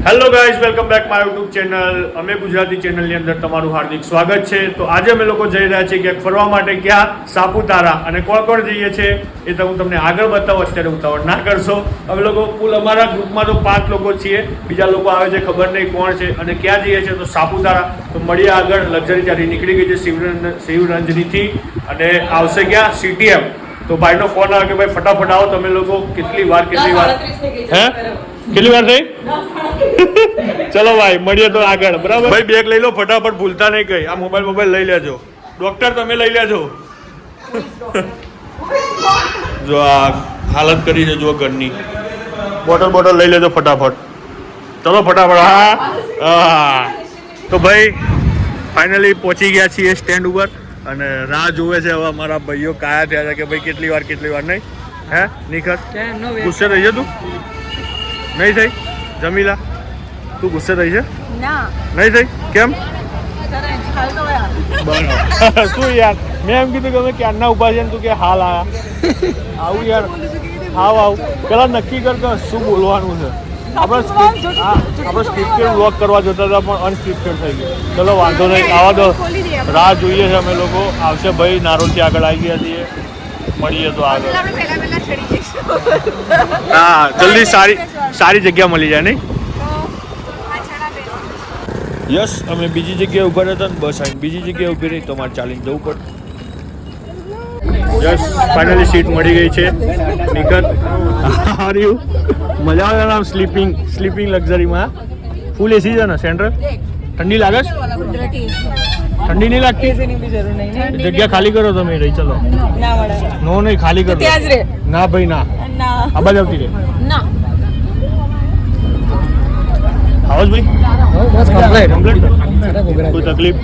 Hello guys, welcome back my YouTube channel. અમે ગુજરાતી ચેનલની અંદર તમારું હાર્દિક સ્વાગત છે. તો આજે અમે લોકો જઈ રહ્યા છીએ ક્યાંક ફરવા માટે. ક્યાં? સાપુતારા. અને કોણ કોણ જઈએ છીએ એ તો હું તમને આગળ બતાવું, અત્યારે ઉતાવળ ના કરશો. અમે લોકો કુલ અમારા ગ્રુપમાં તો 5 લોકો છીએ, બીજા લોકો આવે છે ખબર નહીં કોણ છે. અને ક્યાં જઈએ છીએ તો સાપુતારા. તો મળીએ આગળ. લક્ઝરી ત્યાંથી નીકળી ગઈ છે શિવરંજનીથી અને આવશે ક્યાં? CTM. તો ભાઈનો ફોન આવે કે ભાઈ ફટાફટ આવો. તમે લોકો કેટલી વાર હે કેટલી વાર થઈ? ચલો ભાઈ મળીએ તો આગળ. બરાબર ભાઈ, બેગ લઈ લો ફટાફટ, ભૂલતા નહીં કઈ. આ મોબાઈલ લઈ લેજો. ડોક્ટર તમે લઈ લેજો. જો આ હાલત કરી છે જો ઘરની. બોટલ લઈ લેજો ફટાફટ. ચલો ફટાફટ. હા તો ભાઈ ફાઇનલી પહોંચી ગયા છીએ સ્ટેન્ડ ઉપર અને રાહ જોવે છે હવે અમારા ભાઈઓ. કાયા થયા છે કે ભાઈ કેટલી વાર નહીં. હે નિખત ગુસ્સે થઈ છે તું? નહીં થઈ? જમીલા તું ગુસ્સે થઈ છે? નહીં થઈ? કેમ? બરાબર. શું યાર, મેં એમ કીધું કે અમે ક્યારના ઉભા છે ને તું કે હાલ આયા. આવું યાર, આવ પેલા નક્કી કર કે શું બોલવાનું છે. આપણે સ્ક્રિપ્ટેડ વ્લોગ કરવા જતા હતા પણ અનસ્ક્રિપ્ટેડ થઈ ગયું. ચલો વાંધો નહીં, આવા દો. રાહ જોઈએ છે અમે લોકો. આવશે ભાઈ, નારોલથી આગળ આવી ગયા છીએ. મળીએ તો આગળ. હા જલ્દી સારી જગ્યા મળી જાય નહીં? યસ, અમે બીજી જગ્યાએ ઉભા હતા ને બસ આવીને બીજી જગ્યાએ ઊભી રહી તો અમારે ચાલીને જવું પડે. યસ, ફાઇનલી સીટ મળી ગઈ છે. નિકટ હાર્યું મજા આવે આમ સ્લીપિંગ લક્ઝરીમાં. ફૂલ એસી છે ને સેન્ટ્રલ? ઠંડી લાગે છે? ઠંડી નહીં લાગતી? જગ્યા ખાલી કરો તમે રહી. ચલો નો નહીં, ખાલી કરો. ના ભાઈ ના, આ બાજુ આવતી રહે. આવો જ ભાઈ, કોઈ તકલીફ?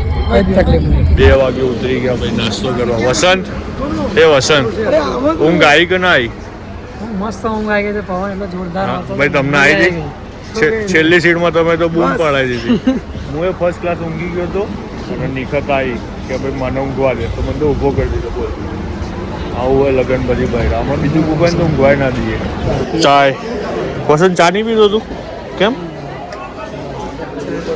2 વાગે ઉતરી ગયા ભાઈ નાસ્તો કરવા. વસંત ઊંઘ આવી કે ના આવી? મસ્ત ઊંઘ આવી ગઈ. પવન એટલો જોરદાર ભાઈ તમને આવી ગઈ? છેલ્લી સીટમાં તમે તો બૂમ પડાવી દીધી. હું એ ફર્સ્ટ ક્લાસ ઊંઘી ગયો હતો અને નિખત આવી કે ભાઈ મને ઊંઘવા દે તો મને તો ઊભો કરી દીધો. બોલ આવું હોય લગન પછી ભાઈ. આમાં બીજું ઊભા તો ઊંઘવાય ના દઈએ. ચાય વસંત ચા નહીં પીધો તું? કેમ?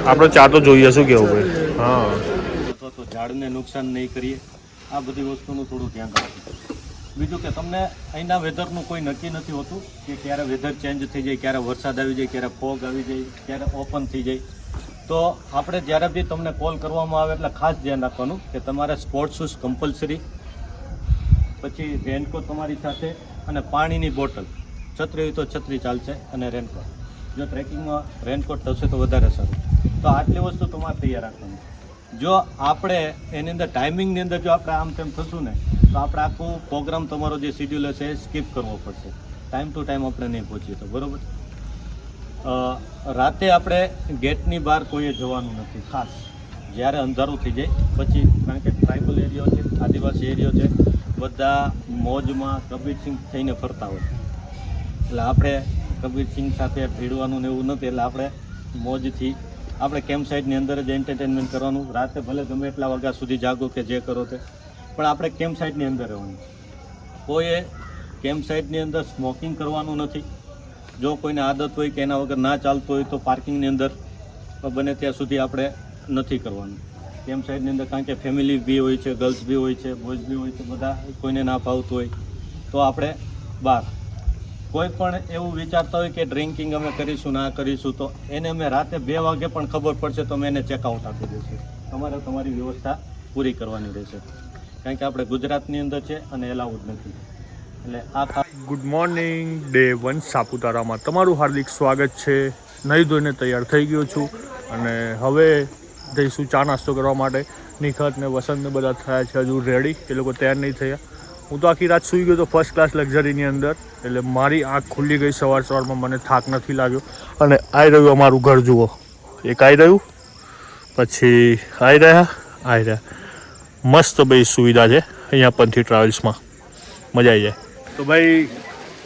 આપણે ચા તો જોઈએ. શું કેવું ભાઈ? હા તો ઝાડને નુકસાન નહીં કરીએ, આ બધી વસ્તુનું થોડું ધ્યાન રાખવું. બીજું કે તમને અહીંના વેધરનું કોઈ નક્કી નથી હોતું કે ક્યારે વેધર ચેન્જ થઈ જાય, ક્યારે વરસાદ આવી જાય, ક્યારે ફોગ આવી જાય, ક્યારે ઓપન થઈ જાય. તો આપણે જ્યારે બી તમને કોલ કરવામાં આવે એટલે ખાસ ધ્યાન રાખવાનું કે તમારે સ્પોર્ટ શૂઝ કમ્પલસરી, પછી રેનકોટ તમારી સાથે અને પાણીની બોટલ. છત્રી હોય તો છત્રી ચાલશે અને રેનકોટ. જો ટ્રેકિંગમાં રેનકોટ થશે તો વધારે સારું. તો આટલી વસ્તુ તમારે તૈયાર રાખવાની. જો આપણે એની અંદર ટાઈમિંગની અંદર જો આપણે આમ તેમ થશું ને તો આપણે આખું પ્રોગ્રામ તમારો જે શિડ્યુલ હશે એ સ્કીપ કરવો પડશે. ટાઈમ ટુ ટાઈમ આપણે નહીં પહોંચીએ તો બરાબર. રાતે આપણે ગેટની બહાર કોઈએ જવાનું નથી ખાસ. જ્યારે અંધારું થઈ જાય પછી, કારણ કે ટ્રાઇબલ એરિયો છે, આદિવાસી એરિયો છે, બધા મોજમાં કબીરસિંહ થઈને ફરતા હોય. એટલે આપણે કબીરસિંહ સાથે ભીડવાનું ને એવું નથી. એટલે આપણે મોજથી આપણે કેમ્પ સાઇટની અંદર જ એન્ટરટેનમેન્ટ કરવાનું. રાતે ભલે ગમે એટલા વાગ્યા સુધી જાગો કે જે કરો તે, પણ આપણે કેમ્પ સાઇટની અંદર રહેવાનું. કોઈએ કેમ્પ સાઇટની અંદર સ્મોકિંગ કરવાનું નથી. જો કોઈને આદત હોય કે એના વગર ના ચાલતું હોય તો પાર્કિંગની અંદર બને ત્યાં સુધી આપણે નથી કરવાનું કેમ્પ સાઇટની અંદર. કારણ કે ફેમિલી બી હોય છે, ગર્લ્સ બી હોય છે, બોયઝ બી હોય છે, બધા કોઈને ના ફાવતું હોય તો આપણે બહાર. કોઈ પણ એવું વિચારતા હોય કે ડ્રિંકિંગ અમે કરીશું ના કરીશું તો એને અમે રાતે 2 વાગે પણ ખબર પડશે તો અમે એને ચેકઆઉટ આપી દઈશું. તમારે તમારી વ્યવસ્થા પૂરી કરવાની રહેશે, કારણ કે આપણે ગુજરાતની અંદર છે અને એલાઉડ નથી. એટલે આ ગુડ મોર્નિંગ, ડે 1 સાપુતારામાં તમારું હાર્દિક સ્વાગત છે. નહીં ધોઈને તૈયાર થઈ ગયો છું અને હવે જઈશું ચા નાસ્તો કરવા માટે. નિખત ને વસંત ને બધા થયા છે હજુ રેડી. એ લોકો તૈયાર નહીં થયા. હું તો આખી રાત સૂઈ ગયો તો ફર્સ્ટ ક્લાસ લક્ઝરીની અંદર. એટલે મારી આંખ ખુલ્લી ગઈ સવારમાં. મને થાક નથી લાગ્યો. અને આવી રહ્યું અમારું ઘર જુઓ. એક આવી રહ્યું, પછી આવી રહ્યા. મસ્ત ભાઈ સુવિધા છે અહીંયા પંથી ટ્રાવેલ્સમાં. મજા આવી જાય. તો ભાઈ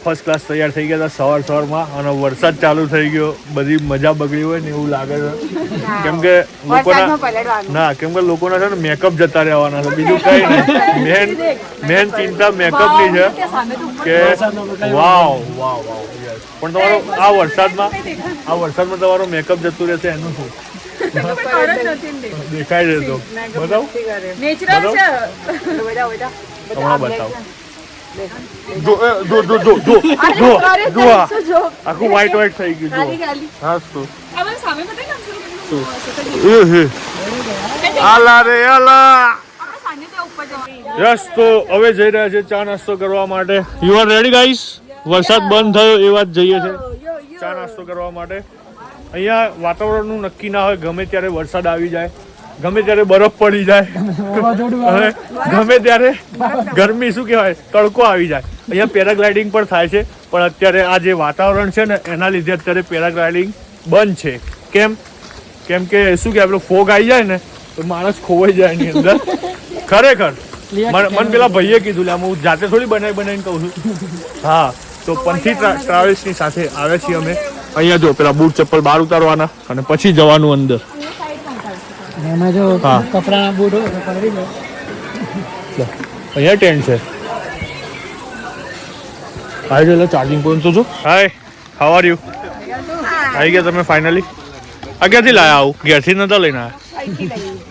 ફર્સ્ટ ક્લાસ તૈયાર થઈ ગયા હતા સવારમાં અને વરસાદ ચાલુ થઈ ગયો, બધી મજા બગડી હોય ને એવું લાગે છે. કેમ કે લોકોના ના કેમ કે લોકોના છે ને મેકઅપ જતા રહેવાના છે, બીજું કઈ નહીં. મેન ચિંતા મેકઅપની છે કે વાવ વાવ વાવ યસ. પણ તમારો આ વરસાદમાં તમારો મેકઅપ જતું રહેશે એનું શું દેખાય છે? તો બતાવો હમણાં બતાવો. આખું વ્હાઈટ થઈ ગયું. હા શું આલા રે આલા. યસ, તો હવે જઈ રહ્યા છે ચા નાસ્તો કરવા માટે. You are ready guys? વરસાદ બંધ થયો એ વાત જઈએ છે ચા નાસ્તો કરવા માટે. અહીંયા વાતાવરણનું નક્કી ના હોય, ગમે ત્યારે વરસાદ આવી જાય, ગમે ત્યારે બરફ પડી જાય, અને ગમે ત્યારે ગરમી શું કહેવાય તડકો આવી જાય. અહીંયા પેરાગ્લાઇડિંગ પણ થાય છે, પણ અત્યારે આ જે વાતાવરણ છે ને એના લીધે અત્યારે પેરાગ્લાઇડિંગ બંધ છે. કેમ કે શું કે પેલો ફોગ આવી જાય ને તો માણસ ખોવાઈ જાય એની અંદર. ખરેખર મને પેલા ભાઈએ કીધું, હું જાતે થોડી બનાવીને કહું છું. હા, તો પંથી ટ્રાવેલ્સની સાથે આવે છીએ અમે. અહીંયા જો પેલા બૂટ ચપ્પલ બહાર ઉતારવાના અને પછી જવાનું અંદર. એમાં જો કપડાના બૂટ હોય તો પકડી લો. અહીંયા ટેન્ટ છે. આવી ગયેલો ચાર્જિંગ પોઈન્ટ તો જો. હાય, હાઉ આર યુ? આવી ગયા તમે ફાઇનલી? આ ક્યાંથી લાયા આવું? ઘેરથી નતા લઈને આવ્યા?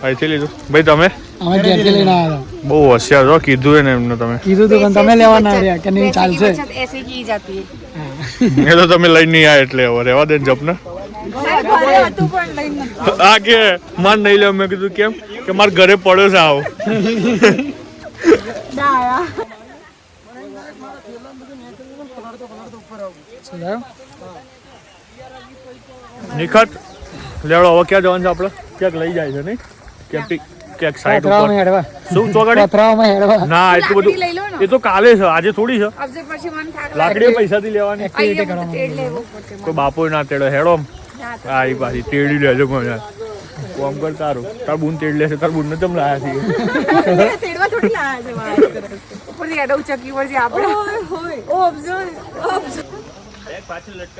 અહીંથી લીધું. ભાઈ તમે? અમે ઘેરથી લઈને આવ્યા. બહુ હોશિયાર છો, કીધું ને એમને તમે. કીધું તો પણ તમે લેવાના રહ્યા કે નહીં ચાલશે. એ તો તમે લઈને નહીં આવ્યા એટલે હવે રહેવા દે જપ ને. આ કે માર નહીં લેવા. મેં કીધું કેમ? કે માર ઘરે પડ્યો છે આવો. નિખત લેવડો હવે ક્યાં જવાનું છે આપણે? ક્યાંક લઈ જાય છે નહીં? ક્યાંક સાઈડ ઉપર શું ચોગાડી? ના એટલું બધું એ તો કાલે છે, આજે થોડી છે. લાકડી પૈસાથી લેવાની. કોઈ બાપો ના તેડો હેડો આવી પાછી તેડી લેજો. મને કોમ કર તારું તાર બૂન તેડી લેશે. તાર બૂન ને ચમ લાયા છીએ?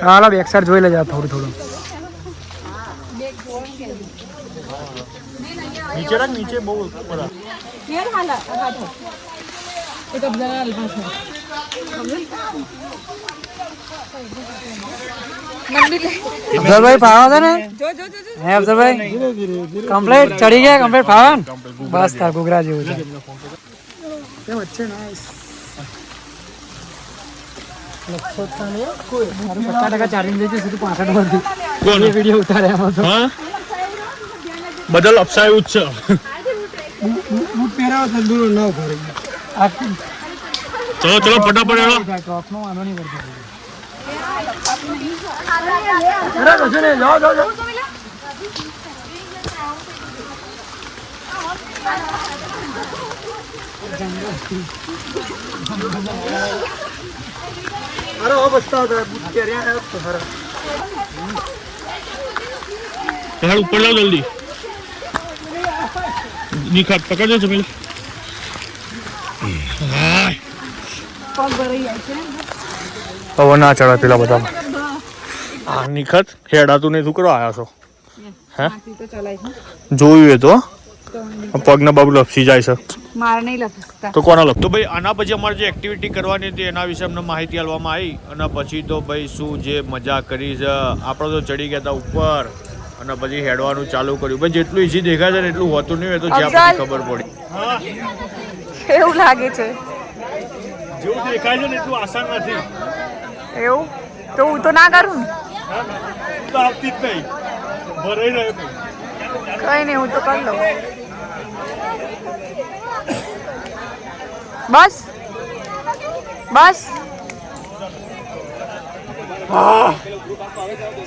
હાલો બેક સાઈડ જોઈ લેજો થોડું. નીચે બહુ બધા. અફઝલભાઈ ફાવા છે ને? હે અફઝલભાઈ કમ્પ્લીટ ચડી ગયા? કમ્પ્લીટ ફાવા? બસ તાર ઘૂઘરા જેવું છે. વચ્ચે નાઈસ. 50% ચાર્જિંગ થઈ ગયું, સીધું 65 પરથી વિડીયો ઉતારે આમાં તો. બદલ અપસાયું જ છે. બૂટ પહેરાવો તંદુરો ન ભરે. ચલો ફટાફટ હેડો. ટોપનો વાંધો નહીં પડતો. અરે કશું નહીં, જાઓ. અરે બસતા હતા બૂટ પહેર્યા તો ખરા. હેડ ઉપર જાઓ જલ્દી. નિખાત પકડજો જમીલ. હવે ના ચડા પેલા બધા. હા નિખત હેડાતું નહીં, શું કરવા આવ્યા છો? હે જોયું એ તો પગના બાબુ લપસી જાય છે. મારે નહીં લપસતા તો કોના લપ? તો ભાઈ આના પછી અમારે જે એક્ટિવિટી કરવાની હતી એના વિશે અમને માહિતી આપવામાં આવી. અને પછી તો ભાઈ શું જે મજા કરી છે. આપણે તો ચડી ગયા હતા ઉપર અને પછી હેડવાનું ચાલુ કર્યું. ભાઈ જેટલું ઈઝી દેખાય છે ને એટલું હોતું નહીં હોય, તો જ્યાં પછી ખબર પડી. એવું લાગે છે. જેવું દેખાય છે ને એટલું આસાન નથી. એવું તો હું તો ના કરું ને. તો આવતી જ નહીં, ભરાઈ રહે. કઈ નહીં, હું તો કરી લઉં. બસ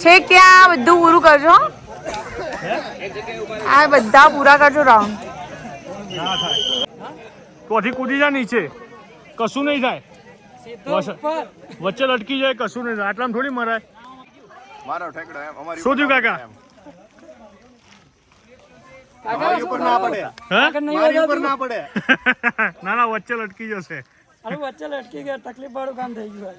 છેક ત્યાં બધું પૂરું કરજો. આ બધા પૂરા કરજો રાઉન્ડ. તોથી કૂદી જા નીચે, કશું નહીં થાય. વચ્ચે લટકી જાય, કશું નહીં થાય. આટલામાં થોડી મરાય. શું થયું કાકા? ના વચ્ચે લટકી જશે. અરે વચ્ચે લટકી ગયા, તકલીફ વાળું કામ થઈ ગયું.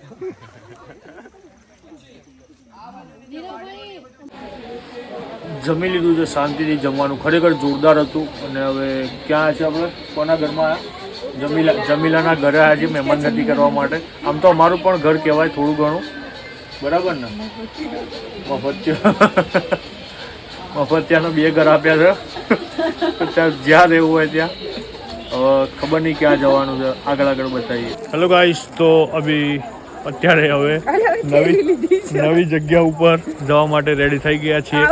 જમી લીધું છે, શાંતિથી જમવાનું ખરેખર જોરદાર હતું. અને હવે ક્યાં છે આપણે, કોના ઘરમાં જમીલાના ઘરે આજે મહેમાન નથી કરવા માટે. આમ તો અમારું પણ ઘર કહેવાય થોડું ઘણું, બરાબર ને? મફતિયાનો 2 ઘર આપ્યા છે ત્યાં જ્યાં રહેવું હોય ત્યાં. હવે ખબર નહીં ક્યાં જવાનું છે, આગળ બતાવીએ. હેલો ગાઈસ, તો અત્યારે હવે નવી જગ્યા ઉપર જવા માટે રેડી થઈ ગયા છીએ.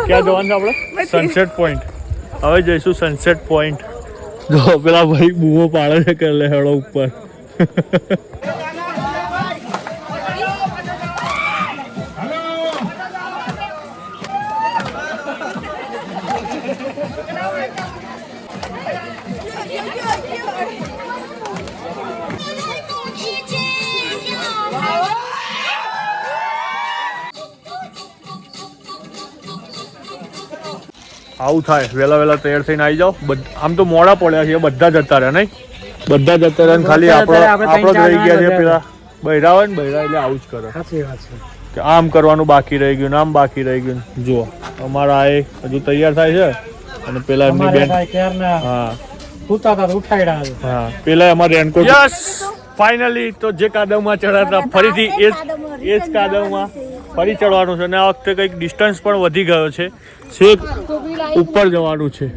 ક્યાં જવાનું આપણે? Sunset point. હવે જઈશું સનસેટ પોઈન્ટ. જો પેલા ભાઈ બૂમો પાડે છે કે લે હેડો ઉપર. આવું થાય, વહેલા તૈયાર થઈને આવી જાઓ. આમ તો મોડા પડ્યા છે, બધા જતા રહ્યા નહીં, બધા જતા રહ્યા. ખાલી આપણો જ રહી ગયા છે. પેલા બૈરા હોય ને, બૈરા એટલે આવું જ કરે. સાચી વાત છે કે આમ કરવાનું બાકી રહી ગયું, આમ બાકી રહી ગયું. જુઓ અમારા આ હજુ તૈયાર થાય છે અને પેલા એમની બેન હા પેલા અમારે રેનકોટ. યસ, ફાઇનલી તો જે કાદવમાં ચડાતા ફરીથી એ જ કાદવમાં ફરી ચડવાનું છે. અને આ વખતે કંઈક ડિસ્ટન્સ પણ વધી ગયો છે, છેક ઉપર જવાનું છે.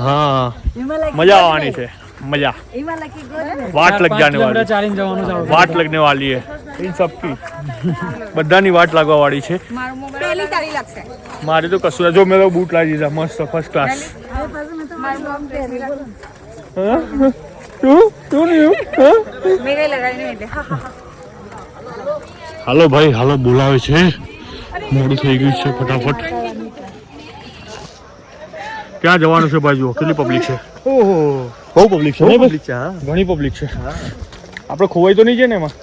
હા, મજા આવવાની છે, મજા. વાટ લગ જાને વાલી હે इन सबकी. બધાની વાટ લાગવા વાળી છે. મારે તો કશું જો મેં તો બૂટ લાવી દીધા મસ્ત ફર્સ્ટ ક્લાસ. હાલો ભાઈ, હાલો, બોલાવે છે, મોડું થઈ ગયું છે, ફટાફટ. ક્યાં જવાનું છે ભાઈ? જુઓ કેટલી પબ્લિક છે. ઓહો, બહુ પબ્લિક છે, ઘણી પબ્લિક છે. આપણે ખોવાઈ તો નહીં છે ને એમાં?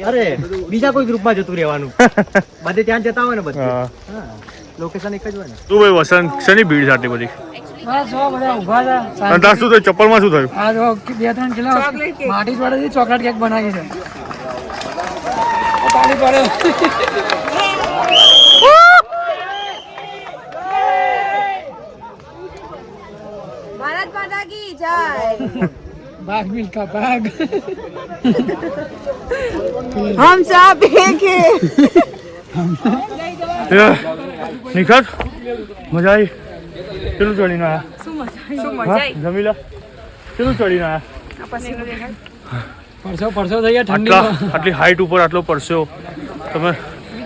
અરે બીજા કોઈ ગ્રુપમાં જતું રહેવાનું. બધે ત્યાં જતા હોય ને, બધે લોકેશન એક જ હોય ને. તું ભાઈ વસંત, શેની ભીડ સાથે બધી? બસ જો બધા ઊભા હતા. અને તાર શું થયું? ચપ્પલમાં શું થયું? આ જો 2-3 કિલો માટી જોડેથી ચોકલેટ કેક બનાવી છે. પાણી પડે. ભારત માતા કી જય. भाग मिल्खा भाग. हम सब एक हैं. નિખત, મજા આવી? કેટલું ચડીને આયા? જમીલા કેટલું ચડીને આયા? પરસો થઈ ગયા ઠંડી. આટલી હાઈટ ઉપર આટલો પરસ્યો તમે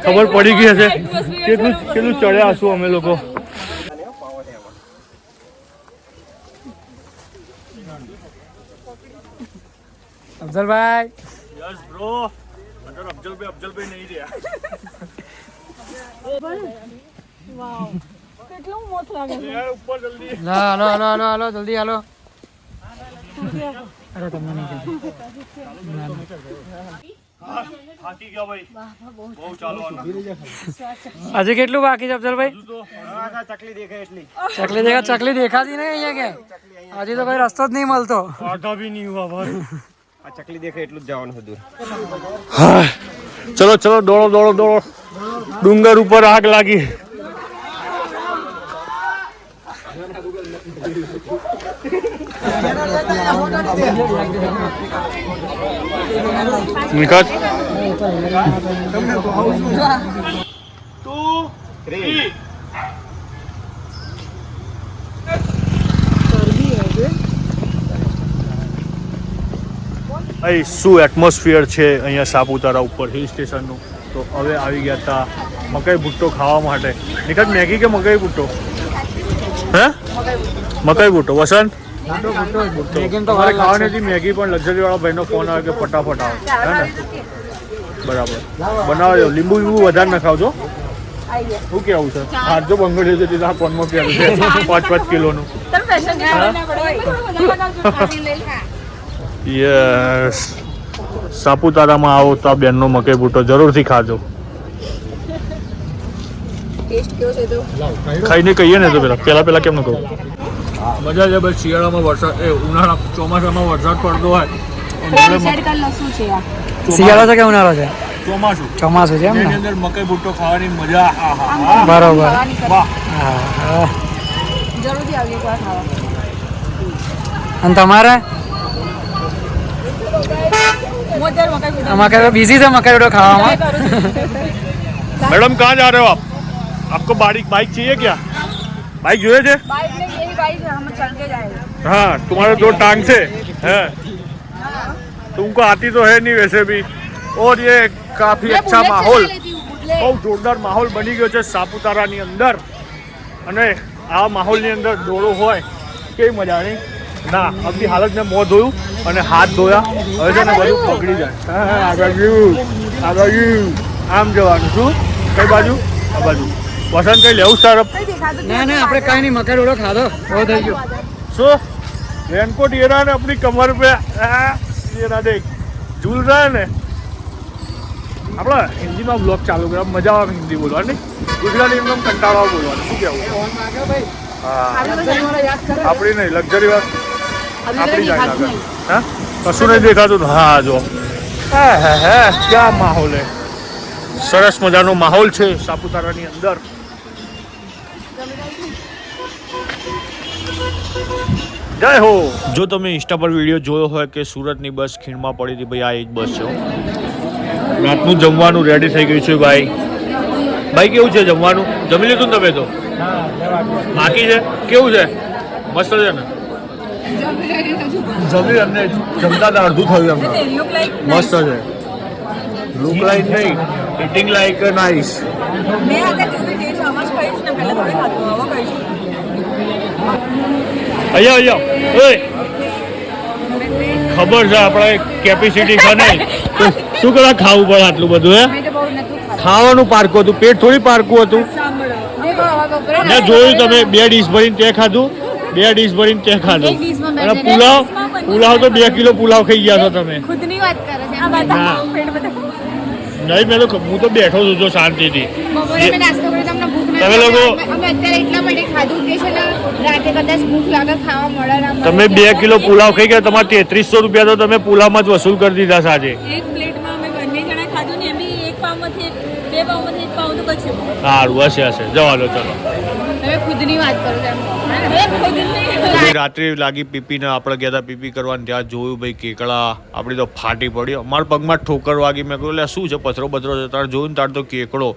ખબર પડી ગઈ હશે કેટલું ચડ્યા હશું અમે લોકો. અફઝલભાઈ. યસ બ્રો, અગર અફઝલભાઈ નહીં રહ્યા. વાવ, કેટલું મસ્ત લાગે છે યાર. ઉપર જલ્દી હાલો જલ્દી હાલો. અરે તમને નહીં કીધું. થાકી ગયા ભાઈ, બહુ ચાલવાનું. હજી કેટલું બાકી છે અફઝલભાઈ? ચકલી દેખાય એટલી. ચકલી દેખાતી નહીં અહીંયા કે? હજી તો કોઈ રસ્તો જ નહીં મળતો. આધા ભી નહીં હુઆ ભાઈ. આ ચકલી દેખાય એટલું જ જવાનું હતું. ચલો દોડો. ડુંગર ઉપર આગ લાગી. નિકાત 2 3 અહીં શું એટમોસ્ફિયર છે અહીંયા સાપુતારા ઉપર હિલ સ્ટેશનનું. તો હવે આવી ગયા હતા મકાઈ ભુટ્ટો ખાવા માટે. નિકાત, મેગી કે મકાઈ ભુટ્ટો? હે, મકાઈ ભુટ્ટો. વસંત, તમારે ખાવાની હતી મેગી, પણ લક્ઝરી વાળા ભાઈનો ફોન આવે કે ફટાફટ આવો. હે ને, બરાબર બનાવજો. લીંબુ વધારે નખાવજો. શું કેવું છે? હાથ જો બંગડી જતી આ ફોનમાં પહેલું છે 5 કિલોનું. યસ, સાપુતારામાં આવો તો આ બેનનો મકાઈ ભુટ્ટો જરૂરથી ખાજો. ખાઈને કહીએ ને તો પેલા કેમ ન કહું? મજા છે ભાઈ. શિયાળામાં વરસાદ, ચોમાસામાં વરસાદ પડતો હોય ડિસાઈડ કરી લો શું છે આ શિયાળો છે કે ઉનાળો છે? ચોમાસું ચોમાસું છે એમ એની ને? અંદર મકાઈ ભુટ્ટો ખાવાની મજા આહા બરોબર. ખાવાની કરી. વાહ હા. જરૂરથી આવીએ એકવાર ખાવા અને તમારે હું અત્યારે મકાઈ ભૂટા મકાઈ બીઝી છે મકાઈ રોટો ખાવામાં? मैडम कहाँ जा रहे हो आप? आपको बाइक चाहिए क्या? बाइक જોઈએ છે? बाइक नहीं यही बाइक है हम चल के जाएंगे हाँ तुम्हारे दो टांग से है तुमको आती तो है नहीं वैसे भी और ये काफी अच्छा माहौल બહુ જોરદાર માહોલ બની ગયો છે સાપુતારાની અંદર અને આ માહોલની અંદર દોડો હોય કેવી મજા નહીં ના આપણી હાલત મેં મોં ધોયું અને હાથ ધોયા હવે છે ને બધું પકડી જાય આ બાજુ આમ જવાનું શું કઈ બાજુ આ બાજુ વસંત કઈ લેવું તારફ कहीं दिखा दो ના ના આપણે કઈ નહીં મકાઈ રોટો ખાધો બહુ થઈ ગયો. શું रेनकोट ये रहा ना अपनी कमर पे ये रहा देख झूल रहा है ने આપણે હિન્દીમાં બ્લોગ ચાલુ કર્યા મજા આવે હિન્દી બોલવાની ગુજરાતી એકદમ કંટાળો બોલવાનું શું કહેવું હા આપણી નહીં લક્ઝરી વાત આપણી જાય આગળ હા કશું નહીં દેખાતું હા જો હે ક્યાં માહોલ હે સરસ મજાનો માહોલ છે સાપુતારાની અંદર જય હો જો તમે ઇન્સ્ટા પર વિડીયો જોયો હોય કે સુરતની બસ ખીણમાં પડી હતી ભાઈ આ એક બસ છે રાતનું જમવાનું રેડી થઈ ગયું છે ભાઈ ભાઈ કેવું છે જમવાનું જમી લીધું ને તમે તો બાકી છે કેવું છે મસ્ત છે ને જમી અમને જમતા હતા અડધું થયું અમને મસ્ત છે લુક લાઈક નહીં ઇટિંગ લાઈક નાઈસ मैं अगर जो भी टेस्ट समझ कहीશ ને પહેલા થોડી ખાતું હવે કહીશ અહીંયા ઓય ખબર છે આપણે કેપેસિટી છે નહીં તો શું કરવા ખાવું પડે આટલું બધું હે મેં તો બહુ નથી ખાતું ખાવાનું પારકું હતું પેટ થોડી પારકું હતું સાંભળો દેખો હવે બપોરે મેં જોયું તમે 2 ડીશ ભરીને તે ખાધું 2 ડીશ ભરીને તે ખાધું એક ડીશમાં બે અને જણ, પુલાવ એક ડીશમાં પણ પુલાવ તો 2 કિલો પુલાવ ખાઈ ગયા છો તમે ખુદની વાત કરે છે આ બધા હા. પેટ બધા નહીં મેં તો હું તો બેઠો છું જો શાંતિથી બપોરે મેં નાસ્તો કર્યો તમને ભૂખ ના તમે લાગે. લોકો- અમે અત્યારે એટલા માટે ખાધું કે છે ને રાતે કદાચ ભૂખ લાગે ખાવા મળે ના મળે. તમે 2 કિલો પુલાવ ખાઈ ગયા તમારે 3300 રૂપિયા તો તમે પુલાવમાં જ વસૂલ કરી દીધા સાંજે એક પ્લેટમાં અમે બંને જણા ખાધું ને એમ એક પાવમાંથી બે પાવમાંથી એક પાવ તો કશું સારું હશે જવા દો ચલો હવે ખુદની વાત કરો છો એમ. હવે ખુદની રાત્રે લાગી પીપીને આપણે ગયા હતા પીપી કરવાની ત્યાં જોયું ભાઈ કેકડા આપણી તો ફાટી પડી અમારા પગમાં ઠોકર વાગી મેં કહ્યું લે શું છે પથરો બથરો છે તારે જોયું ને તારે તો કેકડો